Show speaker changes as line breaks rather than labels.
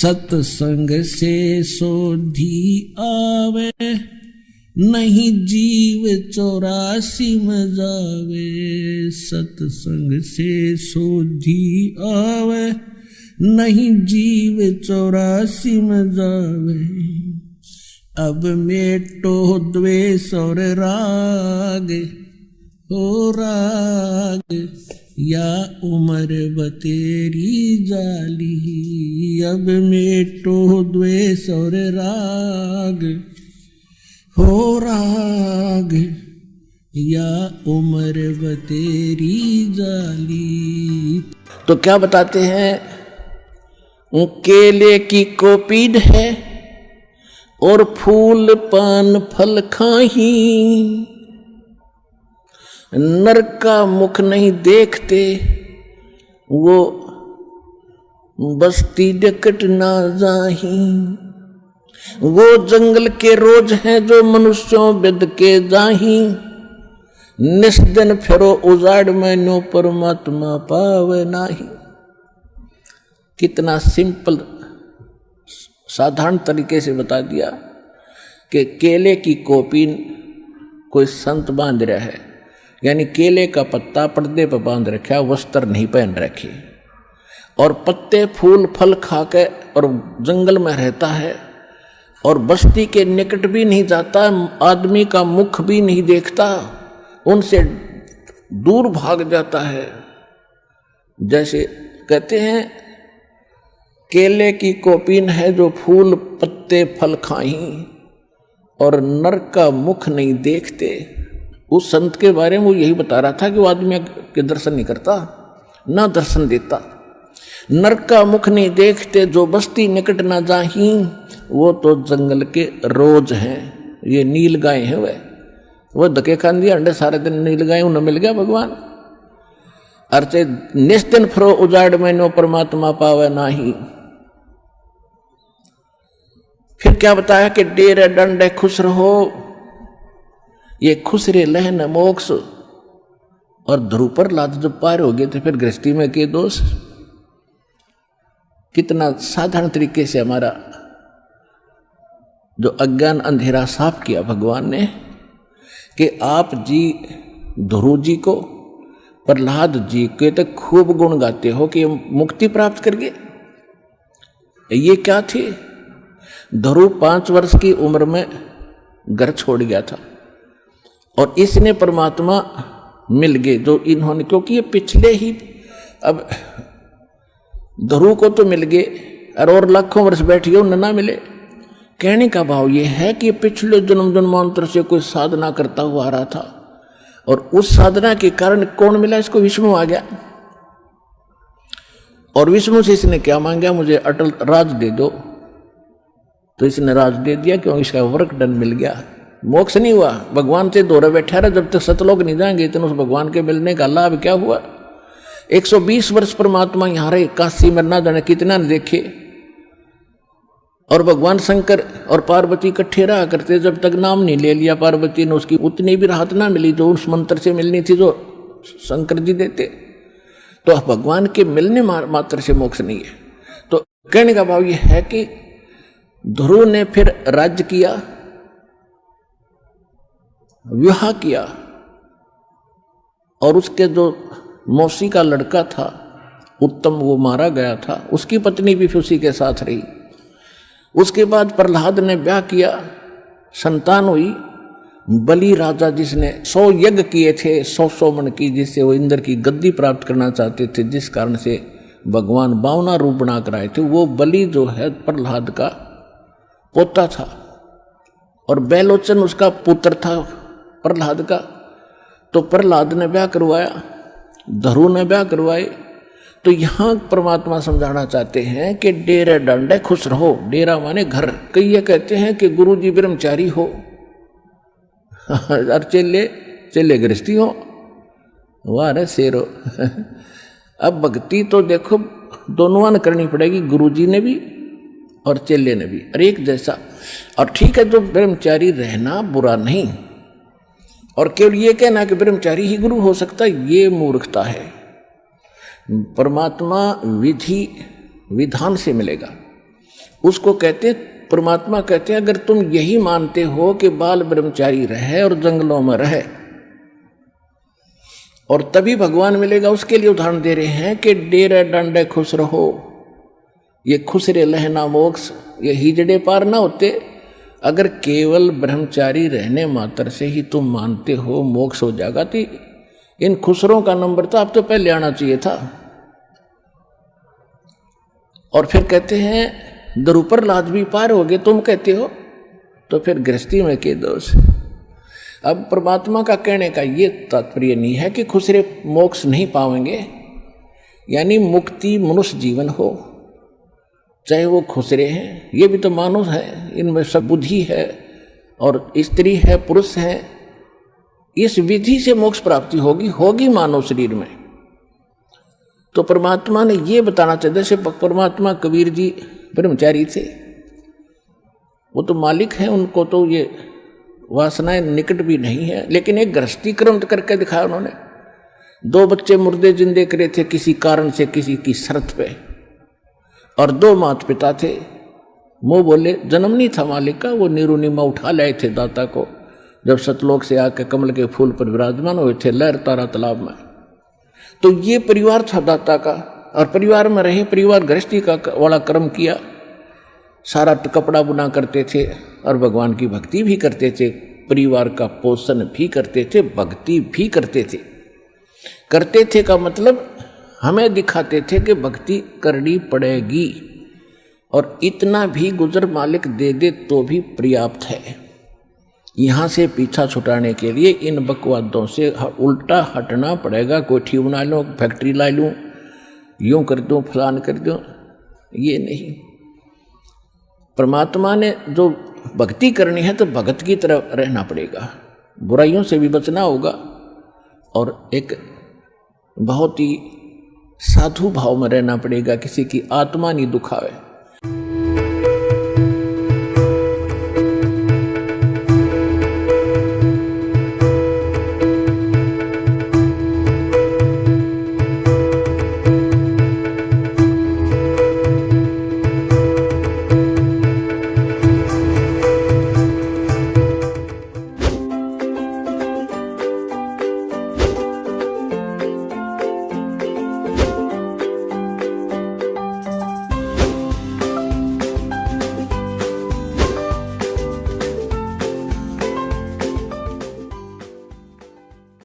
सत्संग से सोधी आवे, नहीं जीव 84 में जावे। सत्संग से सोधी आवे, नहीं जीव 84 में जावे। अब मेटो द्वेष और राग, हो राग या उम्र बतेरी जाली। अब मेटो द्वेष और राग, हो राग या उम्र बतेरी जाली। तो क्या बताते हैं, केले की कोपीड है और फूल पान फल खाही। नर का मुख नहीं देखते, वो बस्ती डकट ना जाही। वो जंगल के रोज हैं जो मनुष्यों बिद के जाही। निस्दिन फिरो उजाड़ में नो परमात्मा पावे नाही। कितना सिंपल साधारण तरीके से बता दिया कि केले की कोपीन कोई संत बांध रहा है, यानी केले का पत्ता पर्दे पर बांध रखा, वस्त्र नहीं पहन रखे, और पत्ते फूल फल खा के और जंगल में रहता है, और बस्ती के निकट भी नहीं जाता, आदमी का मुख भी नहीं देखता, उनसे दूर भाग जाता है। जैसे कहते हैं केले की कोपीन है जो फूल पत्ते फल खाही और नर का मुख नहीं देखते। उस संत के बारे में वो यही बता रहा था कि वो आदमी के दर्शन नहीं करता, ना दर्शन देता। नर का मुख नहीं देखते, जो बस्ती निकट ना जाही, वो तो जंगल के रोज हैं। ये नील गाय है, वह धके खान दिया अंडे सारे दिन नील गाय उन्हें मिल गया भगवान। अर्चे निस्दिन फिरो उजाड़ में नो परमात्मा पावे नाही। फिर क्या बताया कि डेरे डंडे खुश रहो, ये खुश रे लहन मोक्ष। और ध्रुव प्रहलाद जब पार हो गए थे फिर गृहस्थी में के दोष। कितना साधारण तरीके से हमारा जो अज्ञान अंधेरा साफ किया भगवान ने, कि आप जी ध्रुव जी को प्रहलाद जी के तो खूब गुण गाते हो कि मुक्ति प्राप्त कर गए। ये क्या थे? ध्रुव 5 वर्ष की उम्र में घर छोड़ गया था और इसने परमात्मा मिल गए जो इन्होंने, क्योंकि ये पिछले ही, अब ध्रुव को तो मिल गए और लाखों वर्ष बैठिए उन्हें ना मिले। कहने का भाव ये है कि पिछले जन्म जन्मांतर से कोई साधना करता हुआ आ रहा था और उस साधना के कारण कौन मिला इसको? विष्णु आ गया। और विष्णु से इसने क्या मांगा? मुझे अटल राज दे दो। तो इसने राज दे दिया क्योंकि इसका वर्क डन मिल गया। मोक्ष नहीं हुआ, भगवान से दोहरा बैठा रहा। जब तक सतलोक नहीं जाएंगे इतने उस भगवान के मिलने का लाभ क्या हुआ? 120 वर्ष परमात्मा यहाँ रहे, काशी में ना जाने कितना ने देखे। और भगवान शंकर और पार्वती इकट्ठे रहा करते, जब तक नाम नहीं ले लिया पार्वती ने उसकी उतनी भी राहत ना मिली जो उस मंत्र से मिलनी थी जो शंकर जी देते। तो भगवान के मिलने मात्र से मोक्ष नहीं है। तो कहने का भाव यह है कि ध्रुव ने फिर राज्य किया, विवाह किया, और उसके जो मौसी का लड़का था उत्तम वो मारा गया था, उसकी पत्नी भी फिर उसी के साथ रही। उसके बाद प्रहलाद ने ब्याह किया, संतान हुई। बलि राजा जिसने 100 यज्ञ किए थे 100 मन की, जिससे वो इंद्र की गद्दी प्राप्त करना चाहते थे, जिस कारण से भगवान 52 रूप बना कर आए थे, वो बलि जो है प्रहलाद का पोता था और बैलोचन उसका पुत्र था प्रहलाद का। तो प्रहलाद ने ब्याह करवाया, ध्रुव ने ब्याह करवाए। तो यहां परमात्मा समझाना चाहते हैं कि डेरे डंडे खुश रहो। डेरा माने घर। कई ये कहते हैं कि गुरु जी ब्रह्मचारी हो और चेले गृहस्थी हो। वाह रे शेरो। अब भक्ति तो देखो दोनों ने करनी पड़ेगी, गुरु जी ने भी और चेले ने भी, और एक जैसा। और ठीक है, जो ब्रह्मचारी रहना बुरा नहीं, और केवल ये कहना कि ब्रह्मचारी ही गुरु हो सकता है, ये मूर्खता है। परमात्मा विधि विधान से मिलेगा। उसको कहते, परमात्मा कहते हैं अगर तुम यही मानते हो कि बाल ब्रह्मचारी रहे और जंगलों में रहे और तभी भगवान मिलेगा, उसके लिए उदाहरण दे रहे हैं कि डेरे डंडे खुश रहो, ये खुसरे लहना मोक्ष, ये हिजड़े पार ना होते। अगर केवल ब्रह्मचारी रहने मात्र से ही तुम मानते हो मोक्ष हो जाएगा तो इन खुसरों का नंबर तो अब तो पहले आना चाहिए था। और फिर कहते हैं द्रुपर लाद भी पार हो गए तुम कहते हो, तो फिर गृहस्थी में के दोष। अब परमात्मा का कहने का ये तात्पर्य नहीं है कि खुसरे मोक्ष नहीं पाएंगे, यानी मुक्ति मनुष्य जीवन हो, चाहे वो खुसरे हैं, ये भी तो मानुष है, इनमें सब बुद्धि है और स्त्री है पुरुष है, इस विधि से मोक्ष प्राप्ति होगी मानव शरीर में। तो परमात्मा ने ये बताना चाहिए, जैसे परमात्मा कबीर जी ब्रह्मचारी थे, वो तो मालिक हैं, उनको तो ये वासनाएं निकट भी नहीं है, लेकिन एक गृहस्थी क्रम करके दिखाया उन्होंने। 2 बच्चे मुर्दे जिंदे करे थे किसी कारण से, किसी की शर्त पे, और 2 माता पिता थे। वो बोले जन्म नहीं था मालिक का, वो नीरू नीमा उठा लाए थे दाता को, जब सतलोक से आके कमल के फूल पर विराजमान हुए थे लहर तारा तालाब में। तो ये परिवार था दाता का, और परिवार में रहे, परिवार गृहस्थी का वाला कर्म किया, सारा कपड़ा बुना करते थे और भगवान की भक्ति भी करते थे, परिवार का पोषण भी करते थे, भक्ति भी करते थे का मतलब हमें दिखाते थे कि भक्ति करनी पड़ेगी, और इतना भी गुजर मालिक दे दे तो भी पर्याप्त है। यहाँ से पीछा छुटाने के लिए इन बकवादों से उल्टा हटना पड़ेगा। कोठी बना लूँ, फैक्ट्री ला लूँ, यूँ कर दूँ, फलान कर दूँ, ये नहीं। परमात्मा ने जो भक्ति करनी है तो भगत की तरह रहना पड़ेगा, बुराइयों से भी बचना होगा, और एक बहुत ही साधु भाव में रहना पड़ेगा, किसी की आत्मा नहीं दुखावे।